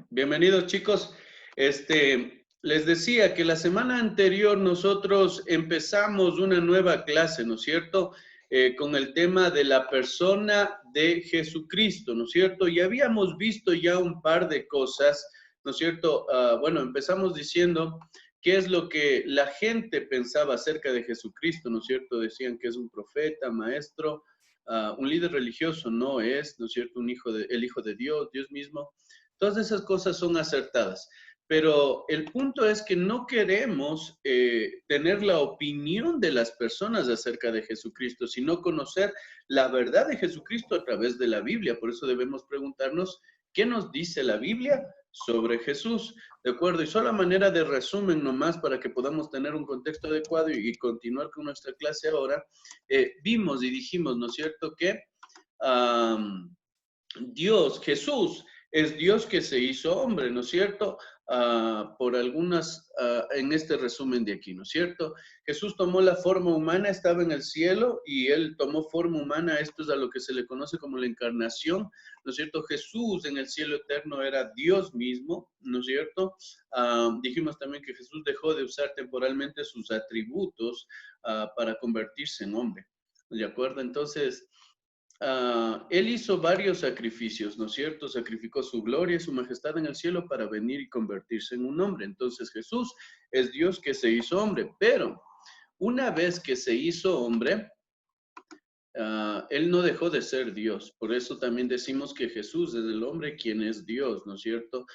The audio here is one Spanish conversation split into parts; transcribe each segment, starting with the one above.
Bienvenidos, chicos. Les decía que la semana anterior nosotros empezamos una nueva clase, ¿no es cierto? Con el tema de la persona de Jesucristo, ¿no es cierto? Y habíamos visto ya un par de cosas, ¿no es cierto? Bueno, empezamos diciendo qué es lo que la gente pensaba acerca de Jesucristo, ¿no es cierto? Decían que es un profeta, maestro, un líder religioso, no es, ¿no es cierto? El hijo de Dios, Dios mismo. Todas esas cosas son acertadas, pero el punto es que no queremos tener la opinión de las personas acerca de Jesucristo, sino conocer la verdad de Jesucristo a través de la Biblia. Por eso debemos preguntarnos, ¿qué nos dice la Biblia sobre Jesús? ¿De acuerdo? Y solo a manera de resumen nomás para que podamos tener un contexto adecuado y continuar con nuestra clase ahora, vimos y dijimos, ¿no es cierto?, que Dios, Jesús, es Dios que se hizo hombre, ¿no es cierto? Por algunas, en este resumen de aquí, ¿no es cierto? Jesús tomó la forma humana, estaba en el cielo y él tomó forma humana, esto es a lo que se le conoce como la encarnación, ¿no es cierto? Jesús en el cielo eterno era Dios mismo, ¿no es cierto? Dijimos también que Jesús dejó de usar temporalmente sus atributos para convertirse en hombre, ¿de acuerdo? Entonces, él hizo varios sacrificios, ¿no es cierto? Sacrificó su gloria y su majestad en el cielo para venir y convertirse en un hombre. Entonces Jesús es Dios que se hizo hombre, pero una vez que se hizo hombre, él no dejó de ser Dios. Por eso también decimos que Jesús es el hombre quien es Dios, ¿no es cierto?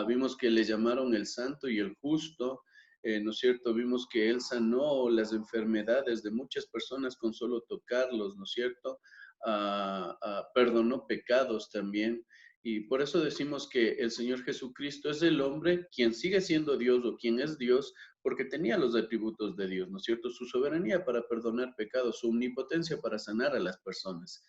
Vimos que le llamaron el santo y el justo, ¿no es cierto? Vimos que él sanó las enfermedades de muchas personas con solo tocarlos, ¿no es cierto? Perdonó pecados también. Y por eso decimos que el Señor Jesucristo es el hombre quien sigue siendo Dios o quien es Dios, porque tenía los atributos de Dios, ¿no es cierto? Su soberanía para perdonar pecados, su omnipotencia para sanar a las personas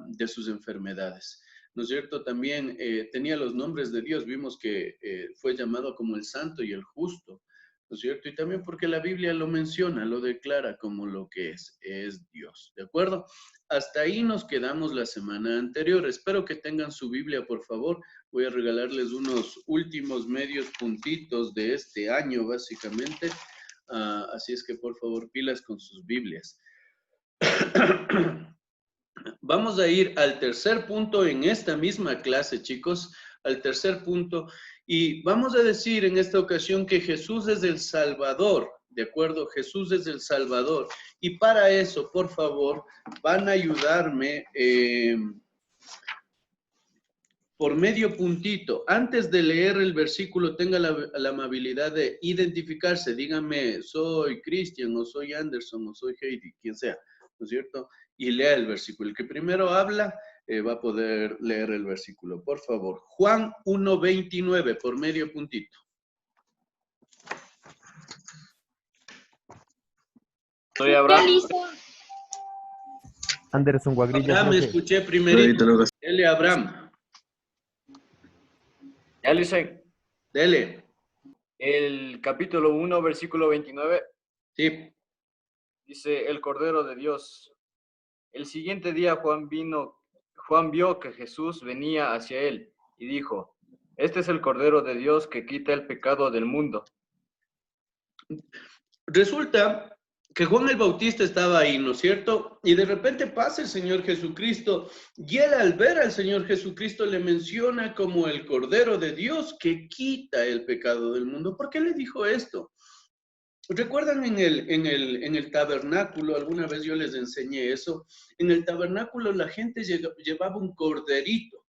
de sus enfermedades, ¿no es cierto? También tenía los nombres de Dios, vimos que fue llamado como el santo y el justo, ¿no es cierto? Y también porque la Biblia lo menciona, lo declara como lo que es Dios, ¿de acuerdo? Hasta ahí nos quedamos la semana anterior. Espero que tengan su Biblia, por favor. Voy a regalarles unos últimos medios puntitos de este año, básicamente. Así es que, por favor, pilas con sus Biblias. Vamos a ir al tercer punto en esta misma clase, chicos, al tercer punto. Y vamos a decir en esta ocasión que Jesús es el Salvador, ¿de acuerdo? Jesús es el Salvador. Y para eso, por favor, van a ayudarme por medio puntito. Antes de leer el versículo, tenga la amabilidad de identificarse. Díganme, soy Cristian, o soy Anderson, o soy Heidi, quien sea, ¿no es cierto? Y lea el versículo. El que primero habla va a poder leer el versículo. Por favor. Juan 1:29, por medio puntito. Soy Abraham. Anderson Guagrillo, Abraham, profe. escuché primerito. Dele, Abraham. Ya le hice Dele. el capítulo 1, versículo 29. Sí. Dice, el Cordero de Dios. El siguiente día Juan vio que Jesús venía hacia él y dijo, este es el Cordero de Dios que quita el pecado del mundo. Resulta que Juan el Bautista estaba ahí, ¿no es cierto? Y de repente pasa el Señor Jesucristo y él al ver al Señor Jesucristo le menciona como el Cordero de Dios que quita el pecado del mundo. ¿Por qué le dijo esto? ¿Recuerdan en el tabernáculo? Alguna vez yo les enseñé eso. En el tabernáculo la gente llevaba un corderito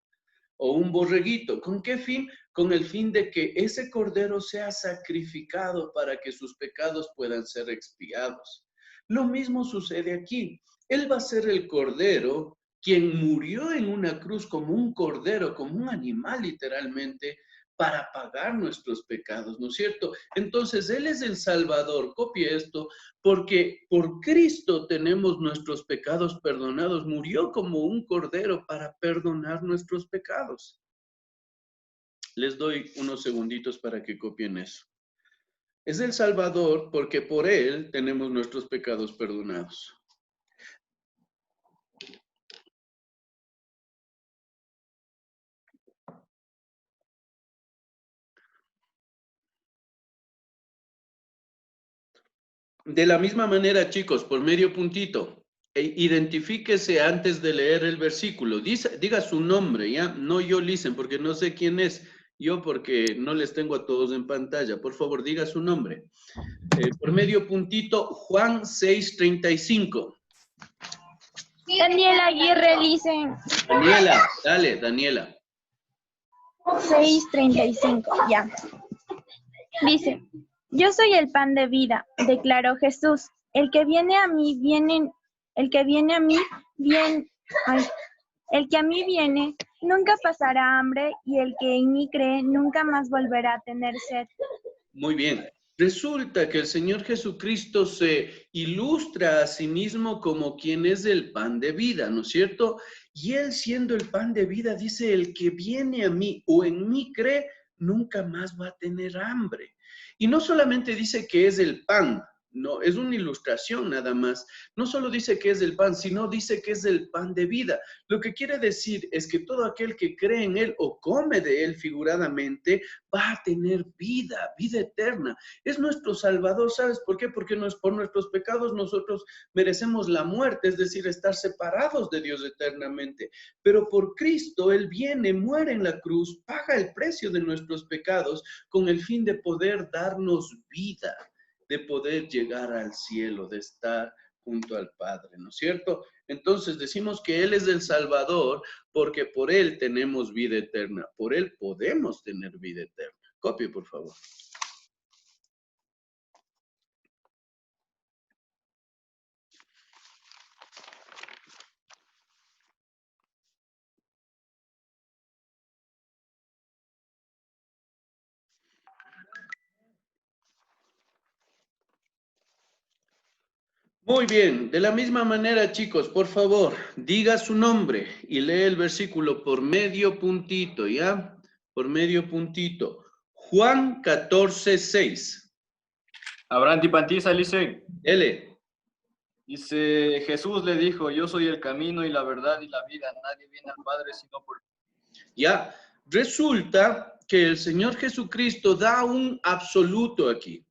o un borreguito. ¿Con qué fin? Con el fin de que ese cordero sea sacrificado para que sus pecados puedan ser expiados. Lo mismo sucede aquí. Él va a ser el cordero quien murió en una cruz como un cordero, como un animal literalmente, para pagar nuestros pecados, ¿no es cierto? Entonces, Él es el Salvador, copie esto, porque por Cristo tenemos nuestros pecados perdonados. Murió como un cordero para perdonar nuestros pecados. Les doy unos segunditos para que copien eso. Es el Salvador porque por Él tenemos nuestros pecados perdonados. De la misma manera, chicos, por medio puntito, identifíquese antes de leer el versículo. Diga su nombre, ¿ya? No yo, listen, porque no sé quién es. Yo porque no les tengo a todos en pantalla. Por favor, diga su nombre. Por medio puntito, Juan 6:35. Daniela Aguirre, dicen Daniela, dale, Daniela. 6:35, ya. Dice, yo soy el pan de vida, declaró Jesús. El que a mí viene, nunca pasará hambre, y el que en mí cree nunca más volverá a tener sed. Muy bien. Resulta que el Señor Jesucristo se ilustra a sí mismo como quien es el pan de vida, ¿no es cierto? Y Él siendo el pan de vida, dice, el que viene a mí o en mí cree, nunca más va a tener hambre. Y no solamente dice que es el pan, no, es una ilustración nada más. No solo dice que es el pan, sino dice que es el pan de vida. Lo que quiere decir es que todo aquel que cree en Él o come de Él figuradamente, va a tener vida, vida eterna. Es nuestro Salvador, ¿sabes por qué? Porque por nuestros pecados nosotros merecemos la muerte, es decir, estar separados de Dios eternamente. Pero por Cristo Él viene, muere en la cruz, paga el precio de nuestros pecados con el fin de poder darnos vida, de poder llegar al cielo, de estar junto al Padre, ¿no es cierto? Entonces decimos que Él es el Salvador porque por Él tenemos vida eterna, por Él podemos tener vida eterna. Copie, por favor. Muy bien, de la misma manera, chicos, por favor, diga su nombre y lee el versículo por medio puntito, ¿ya? Por medio puntito. Juan 14:6. Abraham Tipantiza, dice, L. dice, Jesús le dijo, yo soy el camino y la verdad y la vida, nadie viene al Padre sino por mí. Ya, resulta que el Señor Jesucristo da un absoluto aquí.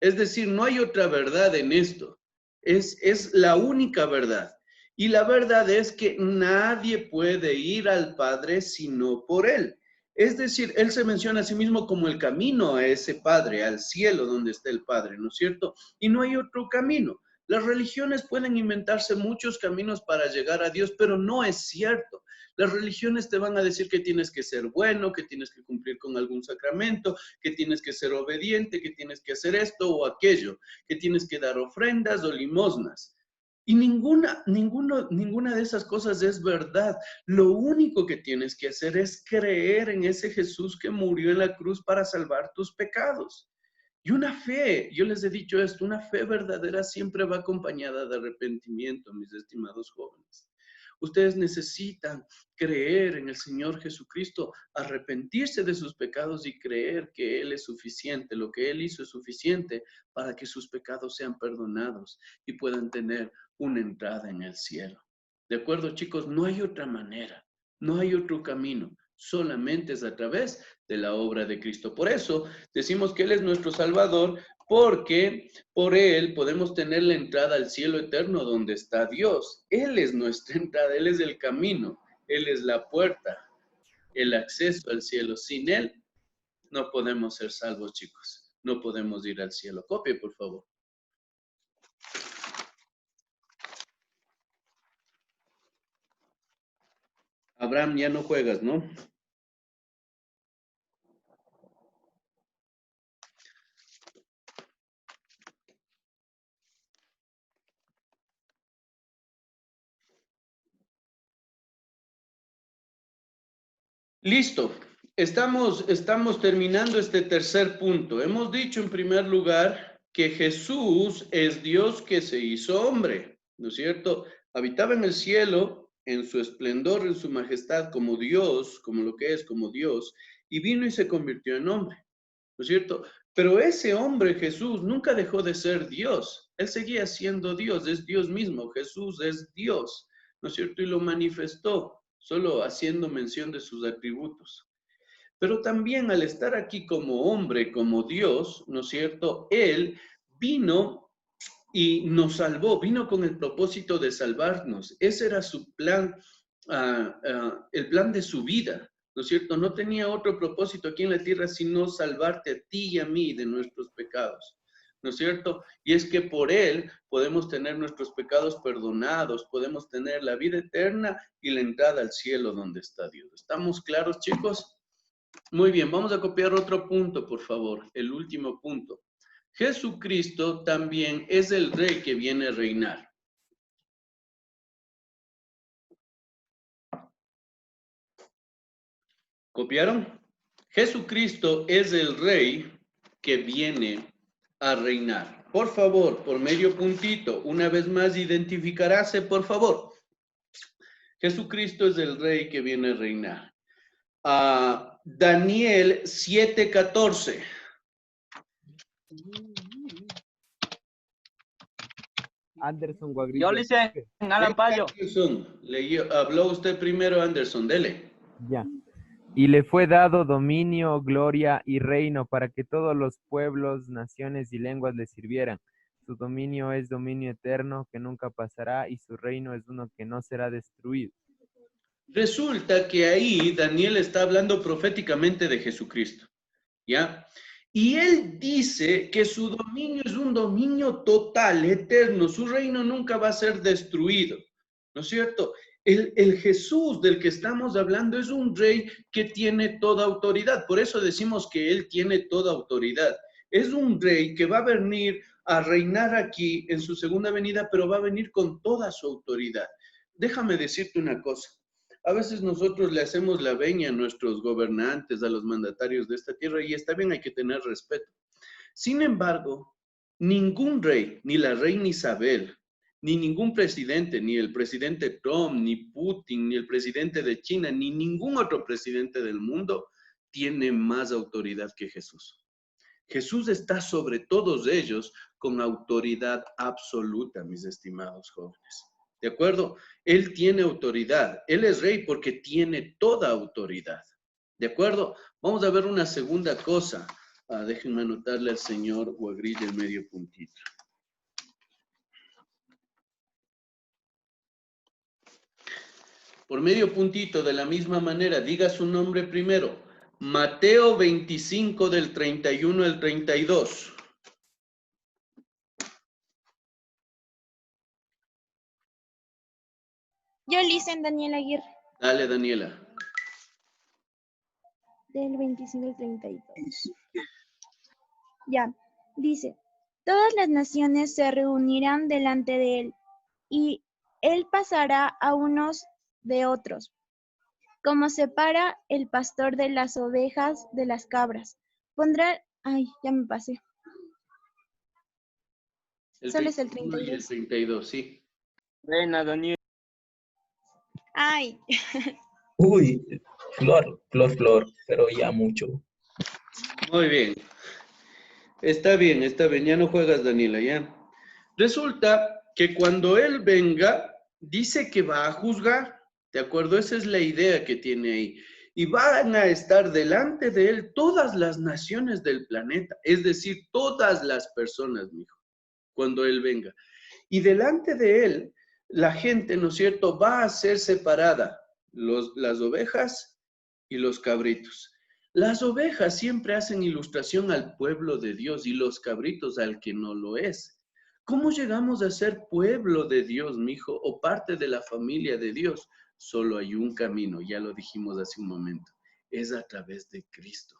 Es decir, no hay otra verdad en esto. Es la única verdad. Y la verdad es que nadie puede ir al Padre sino por Él. Es decir, Él se menciona a sí mismo como el camino a ese Padre, al cielo donde está el Padre, ¿no es cierto? Y no hay otro camino. Las religiones pueden inventarse muchos caminos para llegar a Dios, pero no es cierto. Las religiones te van a decir que tienes que ser bueno, que tienes que cumplir con algún sacramento, que tienes que ser obediente, que tienes que hacer esto o aquello, que tienes que dar ofrendas o limosnas. Y ninguna de esas cosas es verdad. Lo único que tienes que hacer es creer en ese Jesús que murió en la cruz para salvar tus pecados. Y una fe, yo les he dicho esto, una fe verdadera siempre va acompañada de arrepentimiento, mis estimados jóvenes. Ustedes necesitan creer en el Señor Jesucristo, arrepentirse de sus pecados y creer que Él es suficiente, lo que Él hizo es suficiente para que sus pecados sean perdonados y puedan tener una entrada en el cielo. ¿De acuerdo, chicos? No hay otra manera, no hay otro camino, solamente es a través de la obra de Cristo. Por eso decimos que Él es nuestro Salvador, porque por Él podemos tener la entrada al cielo eterno donde está Dios. Él es nuestra entrada, Él es el camino, Él es la puerta, el acceso al cielo. Sin Él no podemos ser salvos, chicos. No podemos ir al cielo. Copie, por favor. Abraham, ya no juegas, ¿no? Listo. Estamos terminando este tercer punto. Hemos dicho en primer lugar que Jesús es Dios que se hizo hombre, ¿no es cierto? Habitaba en el cielo, en su esplendor, en su majestad, como Dios, como lo que es, como Dios, y vino y se convirtió en hombre, ¿no es cierto? Pero ese hombre, Jesús, nunca dejó de ser Dios. Él seguía siendo Dios, es Dios mismo. Jesús es Dios, ¿no es cierto? Y lo manifestó, solo haciendo mención de sus atributos. Pero también al estar aquí como hombre, como Dios, ¿no es cierto? Él vino y nos salvó, vino con el propósito de salvarnos. Ese era su plan, el plan de su vida, ¿no es cierto? No tenía otro propósito aquí en la tierra sino salvarte a ti y a mí de nuestros pecados, ¿no es cierto? Y es que por Él podemos tener nuestros pecados perdonados, podemos tener la vida eterna y la entrada al cielo donde está Dios. ¿Estamos claros, chicos? Muy bien, vamos a copiar otro punto, por favor, el último punto. Jesucristo también es el Rey que viene a reinar. ¿Copiaron? Jesucristo es el Rey que viene a reinar. Por favor, por medio puntito, una vez más identificaráse, por favor. Jesucristo es el Rey que viene a reinar. Daniel 7:14. Anderson Guagrillo. Yo le hice en Alan Payo. Anderson, habló usted primero, Anderson, dele. Ya. Y le fue dado dominio, gloria y reino para que todos los pueblos, naciones y lenguas le sirvieran. Su dominio es dominio eterno que nunca pasará y su reino es uno que no será destruido. Resulta que ahí Daniel está hablando proféticamente de Jesucristo, ¿ya? Y él dice que su dominio es un dominio total, eterno. Su reino nunca va a ser destruido, ¿no es cierto? El Jesús del que estamos hablando es un rey que tiene toda autoridad. Por eso decimos que él tiene toda autoridad. Es un rey que va a venir a reinar aquí en su segunda venida, pero va a venir con toda su autoridad. Déjame decirte una cosa. A veces nosotros le hacemos la veña a nuestros gobernantes, a los mandatarios de esta tierra, y está bien, hay que tener respeto. Sin embargo, ningún rey, ni la reina Isabel, ni ningún presidente, ni el presidente Trump, ni Putin, ni el presidente de China, ni ningún otro presidente del mundo tiene más autoridad que Jesús. Jesús está sobre todos ellos con autoridad absoluta, mis estimados jóvenes. ¿De acuerdo? Él tiene autoridad. Él es rey porque tiene toda autoridad. ¿De acuerdo? Vamos a ver una segunda cosa. Déjenme anotarle al señor Guagrillo el medio puntito. Por medio puntito, de la misma manera, diga su nombre primero. Mateo 25 del 31 al 32. Yo Lisen Daniel Aguirre. Dale, Daniela. Del 25 al 32. Ya, dice, todas las naciones se reunirán delante de él, y él pasará a unos de otros, como separa el pastor de las ovejas de las cabras. Pondrá, ay, ya me pasé. Solo es el 32. El 32, sí. Reina Daniel. Ay, Uy, flor, pero ya mucho. Muy bien. Está bien, ya no juegas, Daniela, ya. Resulta que cuando él venga, dice que va a juzgar, ¿de acuerdo? Esa es la idea que tiene ahí. Y van a estar delante de él todas las naciones del planeta, es decir, todas las personas, mijo, cuando él venga. Y delante de él, la gente, ¿no es cierto?, va a ser separada, las ovejas y los cabritos. Las ovejas siempre hacen ilustración al pueblo de Dios y los cabritos al que no lo es. ¿Cómo llegamos a ser pueblo de Dios, mijo, o parte de la familia de Dios? Solo hay un camino, ya lo dijimos hace un momento, es a través de Cristo.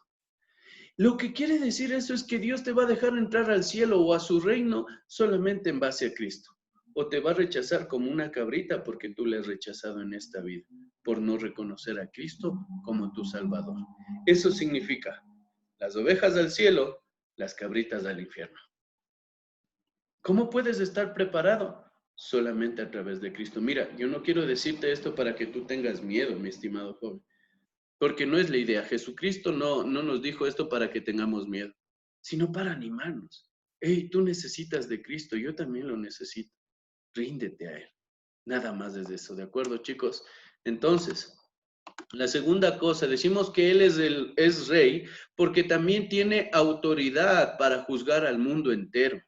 Lo que quiere decir eso es que Dios te va a dejar entrar al cielo o a su reino solamente en base a Cristo. O te va a rechazar como una cabrita porque tú le has rechazado en esta vida, por no reconocer a Cristo como tu Salvador. Eso significa las ovejas al cielo, las cabritas al infierno. ¿Cómo puedes estar preparado? Solamente a través de Cristo. Mira, yo no quiero decirte esto para que tú tengas miedo, mi estimado joven, porque no es la idea. Jesucristo no nos dijo esto para que tengamos miedo, sino para animarnos. Hey, tú necesitas de Cristo, yo también lo necesito. Ríndete a Él. Nada más desde eso, ¿de acuerdo, chicos? Entonces, la segunda cosa, decimos que Él es rey porque también tiene autoridad para juzgar al mundo entero,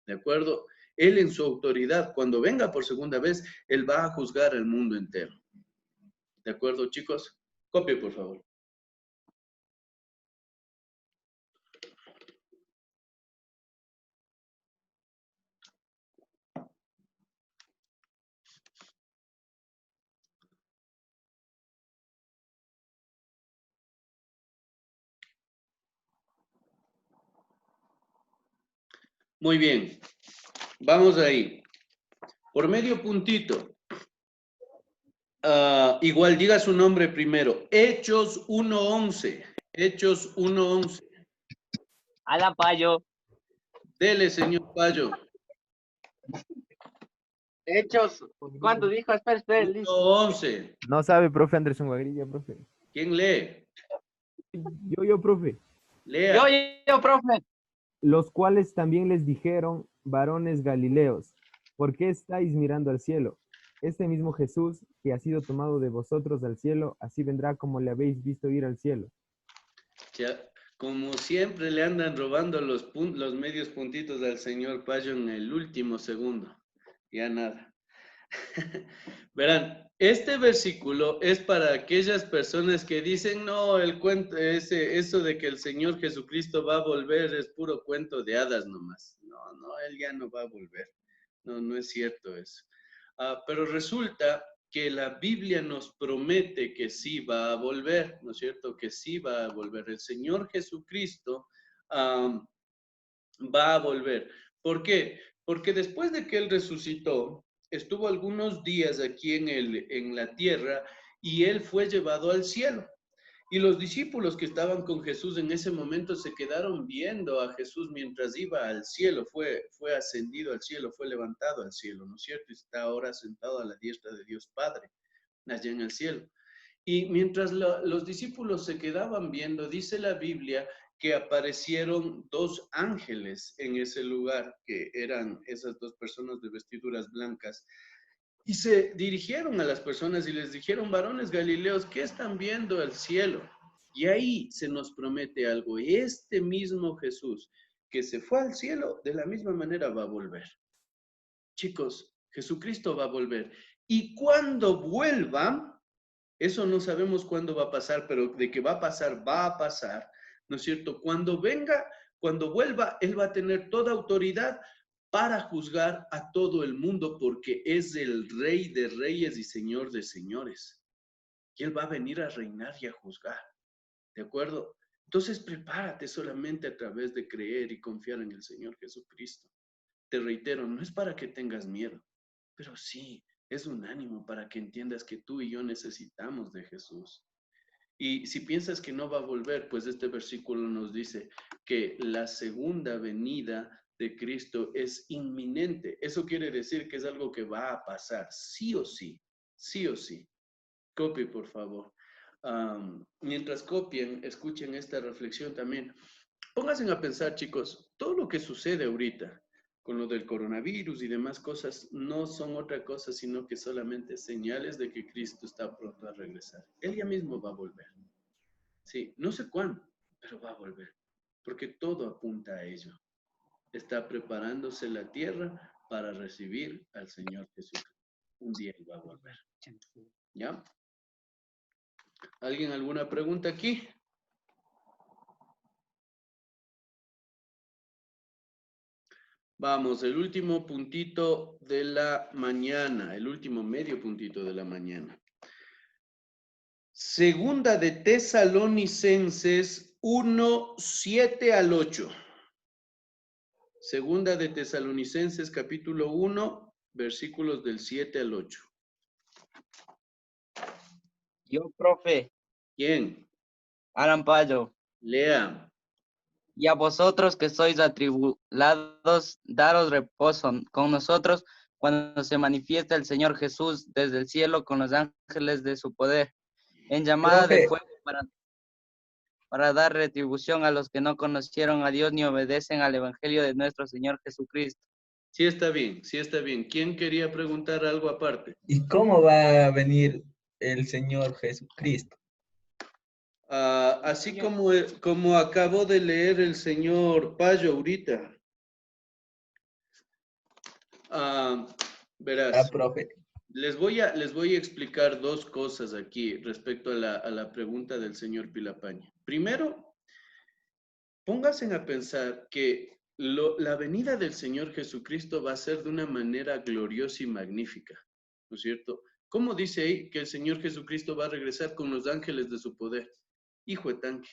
¿de acuerdo? Él en su autoridad, cuando venga por segunda vez, Él va a juzgar al mundo entero. ¿De acuerdo, chicos? Copie, por favor. Muy bien. Vamos ahí. Por medio puntito. Igual diga su nombre primero. Hechos 1:11. Hechos 1:11. Alan Payo. Dele, señor Payo. Hechos. ¿Cuánto dijo? Espera, listo. 1:11. No sabe, profe Anderson Guagrilla, profe. ¿Quién lee? Yo, profe. Lea. Yo, profe. Los cuales también les dijeron, varones galileos, ¿por qué estáis mirando al cielo? Este mismo Jesús, que ha sido tomado de vosotros al cielo, así vendrá como le habéis visto ir al cielo. Ya, como siempre le andan robando los medios puntitos al señor Payo en el último segundo. Ya nada. Verán, este versículo es para aquellas personas que dicen, no, el cuento, eso de que el Señor Jesucristo va a volver es puro cuento de hadas nomás. No, Él ya no va a volver. No es cierto eso. Pero resulta que la Biblia nos promete que sí va a volver, ¿no es cierto? Que sí va a volver. El Señor Jesucristo va a volver. ¿Por qué? Porque después de que Él resucitó, estuvo algunos días aquí en la tierra y Él fue llevado al cielo. Y los discípulos que estaban con Jesús en ese momento se quedaron viendo a Jesús mientras iba al cielo, fue ascendido al cielo, fue levantado al cielo, ¿no es cierto? Y está ahora sentado a la diestra de Dios Padre, allá en el cielo. Y mientras los discípulos se quedaban viendo, dice la Biblia que aparecieron dos ángeles en ese lugar, que eran esas dos personas de vestiduras blancas, y se dirigieron a las personas y les dijeron, varones galileos, ¿qué están viendo al cielo? Y ahí se nos promete algo. Este mismo Jesús que se fue al cielo, de la misma manera va a volver. Chicos, Jesucristo va a volver. Y cuando vuelva, eso no sabemos cuándo va a pasar, pero de que va a pasar, ¿no es cierto? Cuando venga, cuando vuelva, Él va a tener toda autoridad para juzgar a todo el mundo porque es el Rey de Reyes y Señor de Señores. Y Él va a venir a reinar y a juzgar. ¿De acuerdo? Entonces prepárate solamente a través de creer y confiar en el Señor Jesucristo. Te reitero, no es para que tengas miedo, pero sí es un ánimo para que entiendas que tú y yo necesitamos de Jesús. Y si piensas que no va a volver, pues este versículo nos dice que la segunda venida de Cristo es inminente. Eso quiere decir que es algo que va a pasar, sí o sí, sí o sí. Copie, por favor. Mientras copien, escuchen esta reflexión también. Pónganse a pensar, chicos, todo lo que sucede ahorita con lo del coronavirus y demás cosas no son otra cosa, sino que solamente señales de que Cristo está pronto a regresar. Él ya mismo va a volver. Sí, no sé cuándo, pero va a volver, porque todo apunta a ello. Está preparándose la tierra para recibir al Señor Jesús. Un día Él va a volver. ¿Ya? ¿Alguien alguna pregunta aquí? Vamos, el último puntito de la mañana, el último medio puntito de la mañana. Segunda de Tesalonicenses 1, 7 al 8. Segunda de Tesalonicenses capítulo 1, versículos del 7 al 8. Yo, profe. ¿Quién? Alan Payo. Lea. Y a vosotros que sois atribulados, daros reposo con nosotros cuando se manifiesta el Señor Jesús desde el cielo con los ángeles de su poder, en llamada de Profe, fuego para dar retribución a los que no conocieron a Dios ni obedecen al Evangelio de nuestro Señor Jesucristo. Sí está bien, sí está bien. ¿Quién quería preguntar algo aparte? ¿y cómo va a venir el Señor Jesucristo? Así como acabó de leer el señor Payo ahorita. Ah, Ah, verás, profe. les voy a explicar dos cosas aquí respecto a la pregunta del señor Pilapaña. Primero, pónganse a pensar que la venida del Señor Jesucristo va a ser de una manera gloriosa y magnífica, ¿no es cierto? ¿Cómo dice ahí que el Señor Jesucristo va a regresar con los ángeles de su poder? Hijo de tanque.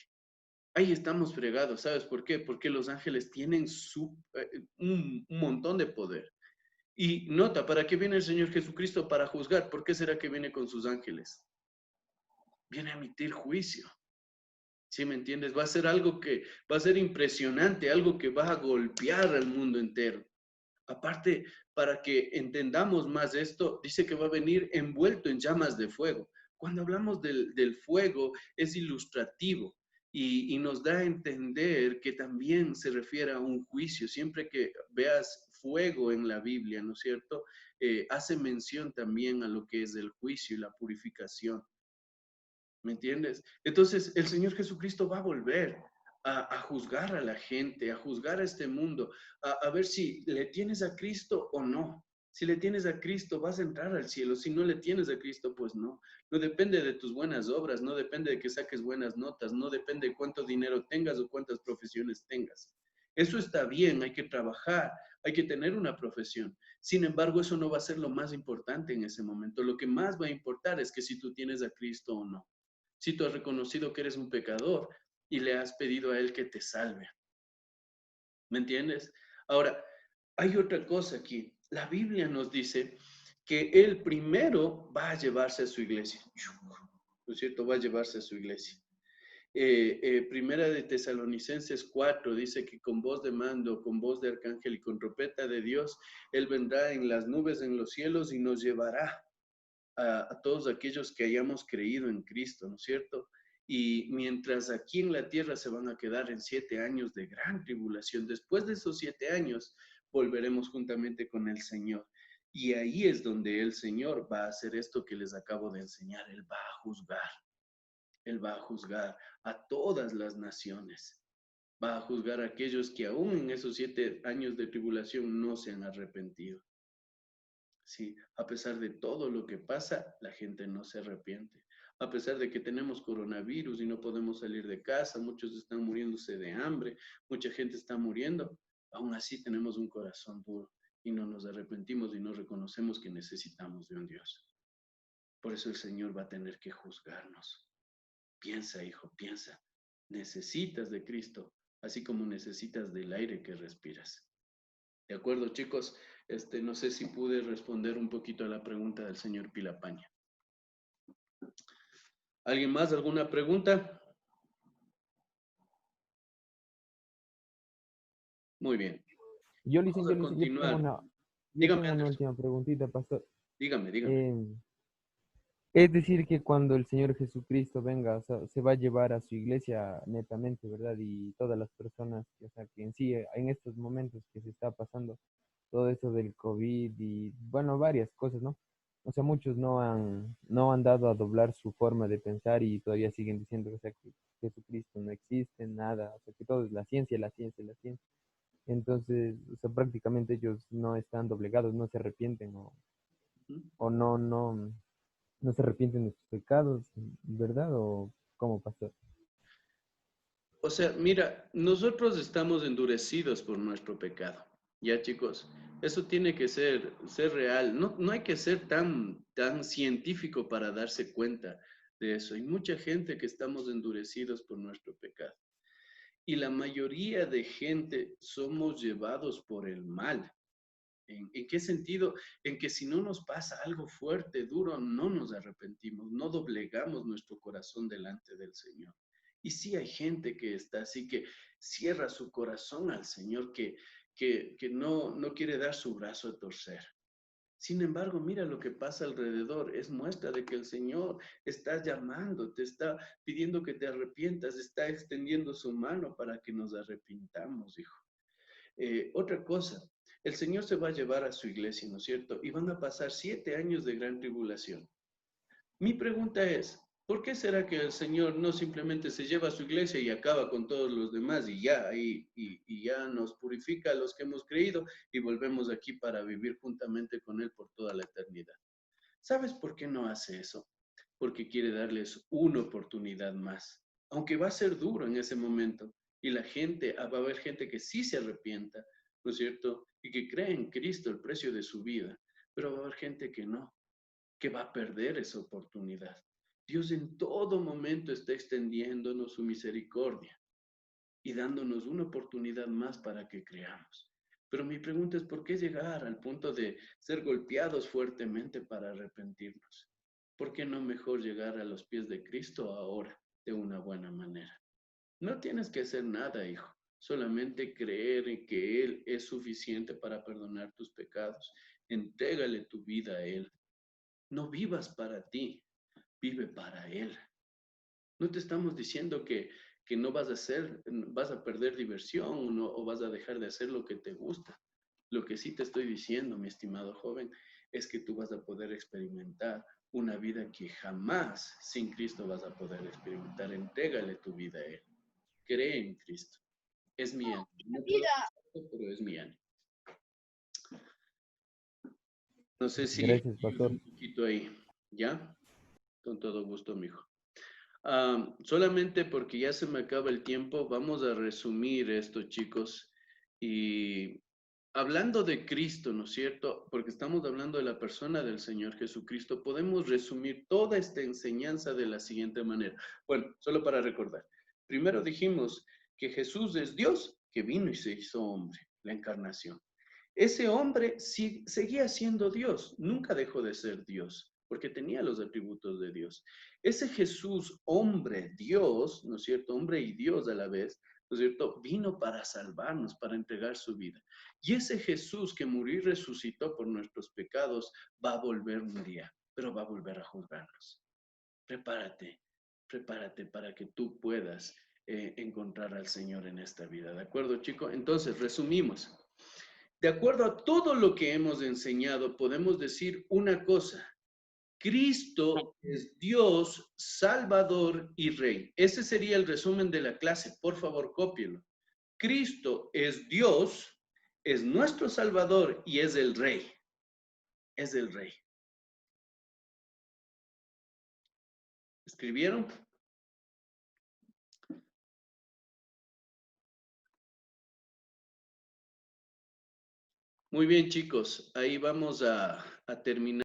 Ahí estamos fregados, ¿sabes por qué? Porque los ángeles tienen un montón de poder. Y nota, ¿para qué viene el Señor Jesucristo? Para juzgar. ¿Por qué será que viene con sus ángeles? Viene a emitir juicio. ¿Sí me entiendes? Va a ser algo que va a ser impresionante, algo que va a golpear al mundo entero. Aparte, para que entendamos más esto, dice que va a venir envuelto en llamas de fuego. Cuando hablamos del fuego, es ilustrativo y nos da a entender que también se refiere a un juicio. Siempre que veas fuego en la Biblia, ¿no es cierto? Hace mención también a lo que es el juicio y la purificación. ¿Me entiendes? Entonces, el Señor Jesucristo va a volver a juzgar a la gente, a juzgar a este mundo, a ver si le tienes a Cristo o no. Si le tienes a Cristo, vas a entrar al cielo. Si no le tienes a Cristo, pues no. No depende de tus buenas obras, no depende de que saques buenas notas, no depende de cuánto dinero tengas o cuántas profesiones tengas. Eso está bien, hay que trabajar, hay que tener una profesión. Sin embargo, eso no va a ser lo más importante en ese momento. Lo que más va a importar es que si tú tienes a Cristo o no. Si tú has reconocido que eres un pecador y le has pedido a Él que te salve. ¿Me entiendes? Ahora, hay otra cosa aquí. La Biblia nos dice que Él primero va a llevarse a su iglesia. ¿No es cierto? Va a llevarse a su iglesia. Primera de Tesalonicenses 4 dice que con voz de mando, con voz de arcángel y con trompeta de Dios, Él vendrá en las nubes en los cielos y nos llevará a todos aquellos que hayamos creído en Cristo, ¿no es cierto? Y mientras aquí en la tierra se van a quedar en 7 años de gran tribulación, después de esos 7 años volveremos juntamente con el Señor. Y ahí es donde el Señor va a hacer esto que les acabo de enseñar. Él va a juzgar. Él va a juzgar a todas las naciones. Va a juzgar a aquellos que aún en esos 7 años de tribulación no se han arrepentido. Sí, a pesar de todo lo que pasa, la gente no se arrepiente. A pesar de que tenemos coronavirus y no podemos salir de casa, muchos están muriéndose de hambre, mucha gente está muriendo, aún así tenemos un corazón duro y no nos arrepentimos y no reconocemos que necesitamos de un Dios. Por eso el Señor va a tener que juzgarnos. Piensa, hijo, piensa. Necesitas de Cristo, así como necesitas del aire que respiras. De acuerdo, chicos, no sé si pude responder un poquito a la pregunta del señor Pilapaña. ¿Alguien más? ¿Alguna pregunta? Muy bien. Yo, Vamos a continuar. yo Dígame, tengo una Anderson. última preguntita, pastor. Dígame. Eh, es decir, que cuando el Señor Jesucristo venga, o sea, se va a llevar a su iglesia netamente, ¿verdad? Y todas las personas, o sea, que en sí, en estos momentos que se está pasando todo eso del COVID y, bueno, varias cosas, ¿no? O sea, muchos no han dado a doblar su forma de pensar y todavía siguen diciendo, o sea, que Jesucristo no existe, nada, o sea, que todo es la ciencia, la ciencia, la ciencia. Entonces, o sea, prácticamente ellos no están doblegados, no se arrepienten o no se arrepienten de sus pecados, ¿verdad? ¿O cómo pasó? O sea, mira, nosotros estamos endurecidos por nuestro pecado. Ya, chicos, eso tiene que ser real. No hay que ser tan científico para darse cuenta de eso. Hay mucha gente que estamos endurecidos por nuestro pecado. Y la mayoría de gente somos llevados por el mal. ¿En qué sentido? En que si no nos pasa algo fuerte, duro, no nos arrepentimos, no doblegamos nuestro corazón delante del Señor. Y sí hay gente que está así, que cierra su corazón al Señor, que no quiere dar su brazo a torcer. Sin embargo, mira lo que pasa alrededor. Es muestra de que el Señor está llamando, te está pidiendo que te arrepientas, está extendiendo su mano para que nos arrepintamos, hijo. Otra cosa, el Señor se va a llevar a su iglesia, ¿no es cierto? Y van a pasar 7 años de gran tribulación. Mi pregunta es, ¿Por qué será que el Señor no simplemente se lleva a su iglesia y acaba con todos los demás y ya, y ya nos purifica a los que hemos creído y volvemos aquí para vivir juntamente con Él por toda la eternidad? ¿Sabes por qué no hace eso? Porque quiere darles una oportunidad más, aunque va a ser duro en ese momento y la gente, va a haber gente que sí se arrepienta, ¿no es cierto? Y que cree en Cristo el precio de su vida, pero va a haber gente que no, que va a perder esa oportunidad. Dios en todo momento está extendiéndonos su misericordia y dándonos una oportunidad más para que creamos. Pero mi pregunta es, ¿por qué llegar al punto de ser golpeados fuertemente para arrepentirnos? ¿Por qué no mejor llegar a los pies de Cristo ahora de una buena manera? No tienes que hacer nada, hijo. Solamente creer en que Él es suficiente para perdonar tus pecados. Entrégale tu vida a Él. No vivas para ti, vive para Él. No te estamos diciendo que no vas a hacer, vas a perder diversión o vas a dejar de hacer lo que te gusta. Lo que sí te estoy diciendo, mi estimado joven, es que tú vas a poder experimentar una vida que jamás sin Cristo vas a poder experimentar. Entrégale tu vida a Él. Cree en Cristo. Es mi ánimo. No puedo hacerlo, pero es mi ánimo. No sé si Gracias, pastor. un poquito ahí. ¿Ya? Con todo gusto, mijo. Solamente porque ya se me acaba el tiempo, vamos a resumir esto, chicos. Y hablando de Cristo, ¿no es cierto? Porque estamos hablando de la persona del Señor Jesucristo, podemos resumir toda esta enseñanza de la siguiente manera. Bueno, solo para recordar. Primero dijimos que Jesús es Dios que vino y se hizo hombre, la encarnación. Ese hombre seguía siendo Dios, nunca dejó de ser Dios, porque tenía los atributos de Dios. Ese Jesús, hombre, Dios, ¿no es cierto? Hombre y Dios a la vez, ¿no es cierto? Vino para salvarnos, para entregar su vida. Y ese Jesús que murió y resucitó por nuestros pecados va a volver un día, pero va a volver a juzgarnos. Prepárate, prepárate para que tú puedas encontrar al Señor en esta vida. ¿De acuerdo, chico? Entonces, resumimos. De acuerdo a todo lo que hemos enseñado, podemos decir una cosa. Cristo es Dios, Salvador y Rey. Ese sería el resumen de la clase. Por favor, cópielo. Cristo es Dios, es nuestro Salvador y es el Rey. Es el Rey. ¿Escribieron? Muy bien, chicos. Ahí vamos a terminar.